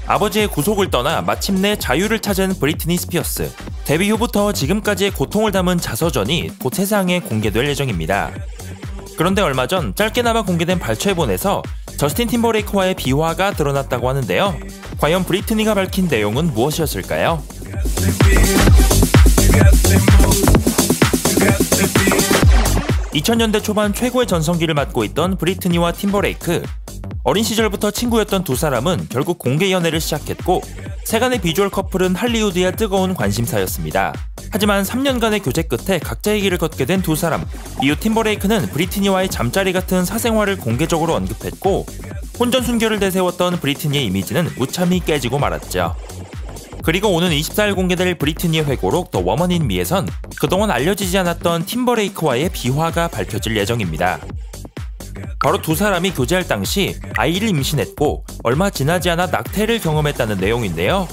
아버지의 구속을 떠나 마침내 자유를 찾은 브리트니 스피어스. 데뷔 후부터 지금까지의 고통을 담은 자서전이 곧 세상에 공개될 예정입니다. 그런데 얼마 전 짧게나마 공개된 발췌본에서 저스틴 팀버레이크와의 비화가 드러났다고 하는데요. 과연 브리트니가 밝힌 내용은 무엇이었을까요? 2000년대 초반 최고의 전성기를 맞고 있던 브리트니와 팀버레이크. 어린 시절부터 친구였던 두 사람은 결국 공개 연애를 시작했고 세간의 비주얼 커플은 할리우드의 뜨거운 관심사였습니다. 하지만 3년간의 교제 끝에 각자의 길을 걷게 된 두 사람. 이후 팀버레이크는 브리트니와의 잠자리 같은 사생활을 공개적으로 언급했고 혼전순결을 내세웠던 브리트니의 이미지는 무참히 깨지고 말았죠. 그리고 오는 24일 공개될 브리트니의 회고록 더 워먼 인 미에선 그동안 알려지지 않았던 팀버레이크와의 비화가 밝혀질 예정입니다. 바로 두 사람이 교제할 당시 아이를 임신했고 얼마 지나지 않아 낙태를 경험했다는 내용인데요.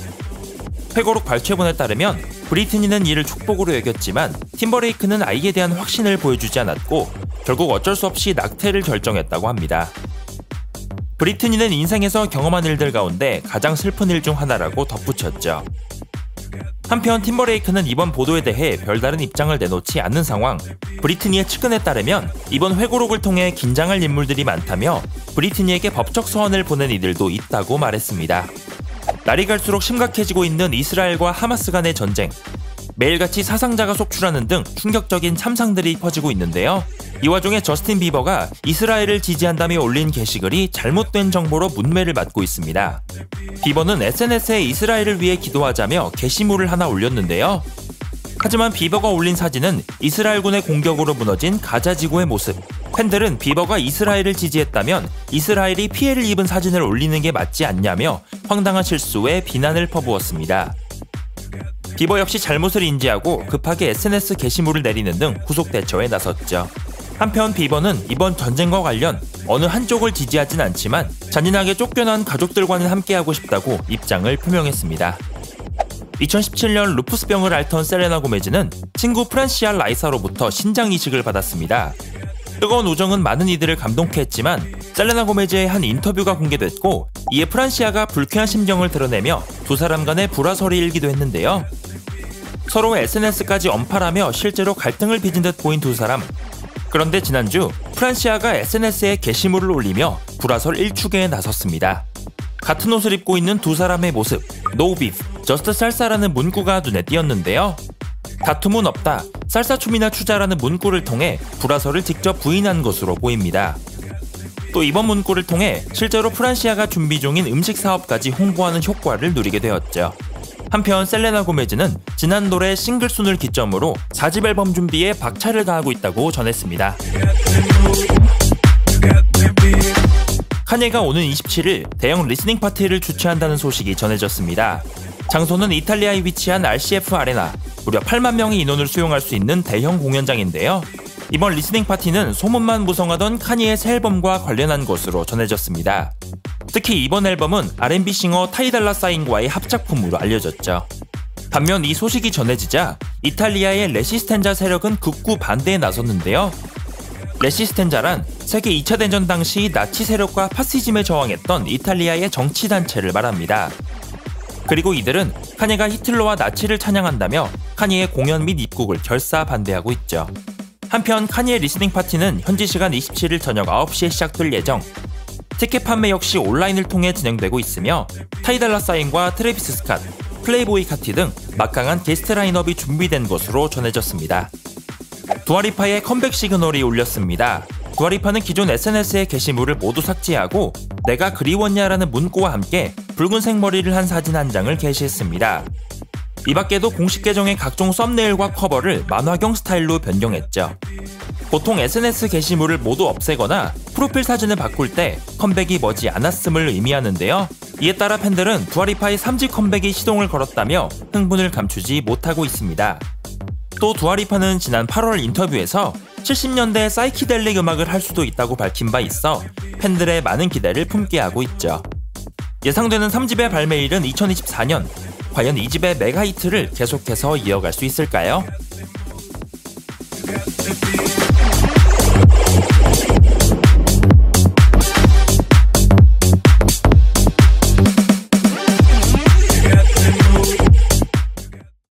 회고록 발췌본에 따르면 브리트니는 이를 축복으로 여겼지만 팀버레이크는 아이에 대한 확신을 보여주지 않았고 결국 어쩔 수 없이 낙태를 결정했다고 합니다. 브리트니는 인생에서 경험한 일들 가운데 가장 슬픈 일 중 하나라고 덧붙였죠. 한편 팀버레이크는 이번 보도에 대해 별다른 입장을 내놓지 않는 상황. 브리트니의 측근에 따르면 이번 회고록을 통해 긴장할 인물들이 많다며 브리트니에게 법적 서한을 보낸 이들도 있다고 말했습니다. 날이 갈수록 심각해지고 있는 이스라엘과 하마스 간의 전쟁. 매일같이 사상자가 속출하는 등 충격적인 참상들이 퍼지고 있는데요. 이 와중에 저스틴 비버가 이스라엘을 지지한다며 올린 게시글이 잘못된 정보로 문매를 맞고 있습니다. 비버는 SNS에 이스라엘을 위해 기도하자며 게시물을 하나 올렸는데요. 하지만 비버가 올린 사진은 이스라엘군의 공격으로 무너진 가자 지구의 모습. 팬들은 비버가 이스라엘을 지지했다면 이스라엘이 피해를 입은 사진을 올리는 게 맞지 않냐며 황당한 실수에 비난을 퍼부었습니다. 비버 역시 잘못을 인지하고 급하게 SNS 게시물을 내리는 등 후속 대처에 나섰죠. 한편 비버는 이번 전쟁과 관련 어느 한쪽을 지지하진 않지만 잔인하게 쫓겨난 가족들과는 함께하고 싶다고 입장을 표명했습니다. 2017년 루푸스병을 앓던 셀레나 고메즈는 친구 프란시아 라이사로부터 신장 이식을 받았습니다. 뜨거운 우정은 많은 이들을 감동케 했지만 셀레나 고메즈의 한 인터뷰가 공개됐고 이에 프란시아가 불쾌한 심정을 드러내며 두 사람 간의 불화설이 일기도 했는데요. 서로 SNS까지 언팔하며 실제로 갈등을 빚은 듯 보인 두 사람. 그런데 지난주 프란시아가 SNS에 게시물을 올리며 불화설 일축에 나섰습니다. 같은 옷을 입고 있는 두 사람의 모습, No beef, just salsa라는 문구가 눈에 띄었는데요. 다툼은 없다, 쌀사춤이나 추자라는 문구를 통해 불화설을 직접 부인한 것으로 보입니다. 또 이번 문구를 통해 실제로 프란시아가 준비 중인 음식 사업까지 홍보하는 효과를 누리게 되었죠. 한편 셀레나 고메즈는 지난달에 싱글순을 기점으로 4집 앨범 준비에 박차를 가하고 있다고 전했습니다. 카니에가 오는 27일 대형 리스닝 파티를 주최한다는 소식이 전해졌습니다. 장소는 이탈리아에 위치한 RCF 아레나, 무려 8만 명의 인원을 수용할 수 있는 대형 공연장인데요. 이번 리스닝 파티는 소문만 무성하던 카니의 새 앨범과 관련한 것으로 전해졌습니다. 특히 이번 앨범은 R&B 싱어 타이 달라 사인과의 합작품으로 알려졌죠. 반면 이 소식이 전해지자 이탈리아의 레시스텐자 세력은 극구 반대에 나섰는데요. 레시스텐자란 세계 2차 대전 당시 나치 세력과 파시즘에 저항했던 이탈리아의 정치단체를 말합니다. 그리고 이들은 카니가 히틀러와 나치를 찬양한다며 카니의 공연 및 입국을 결사 반대하고 있죠. 한편 카니의 리스닝 파티는 현지 시간 27일 저녁 9시에 시작될 예정. 티켓 판매 역시 온라인을 통해 진행되고 있으며 타이 달라 사인과 트래비스 스캇, 플레이보이 카티 등 막강한 게스트 라인업이 준비된 것으로 전해졌습니다. 두아리파의 컴백 시그널이 울렸습니다. 두아리파는 기존 SNS의 게시물을 모두 삭제하고 내가 그리웠냐라는 문구와 함께 붉은색 머리를 한 사진 한 장을 게시했습니다. 이 밖에도 공식 계정의 각종 썸네일과 커버를 만화경 스타일로 변경했죠. 보통 SNS 게시물을 모두 없애거나 프로필 사진을 바꿀 때 컴백이 머지 않았음을 의미하는데요. 이에 따라 팬들은 두아리파의 3집 컴백이 시동을 걸었다며 흥분을 감추지 못하고 있습니다. 또 두아리파는 지난 8월 인터뷰에서 70년대 사이키델릭 음악을 할 수도 있다고 밝힌 바 있어 팬들의 많은 기대를 품게 하고 있죠. 예상되는 3집의 발매일은 2024년. 과연 이 집의 메가 히트를 계속해서 이어갈 수 있을까요?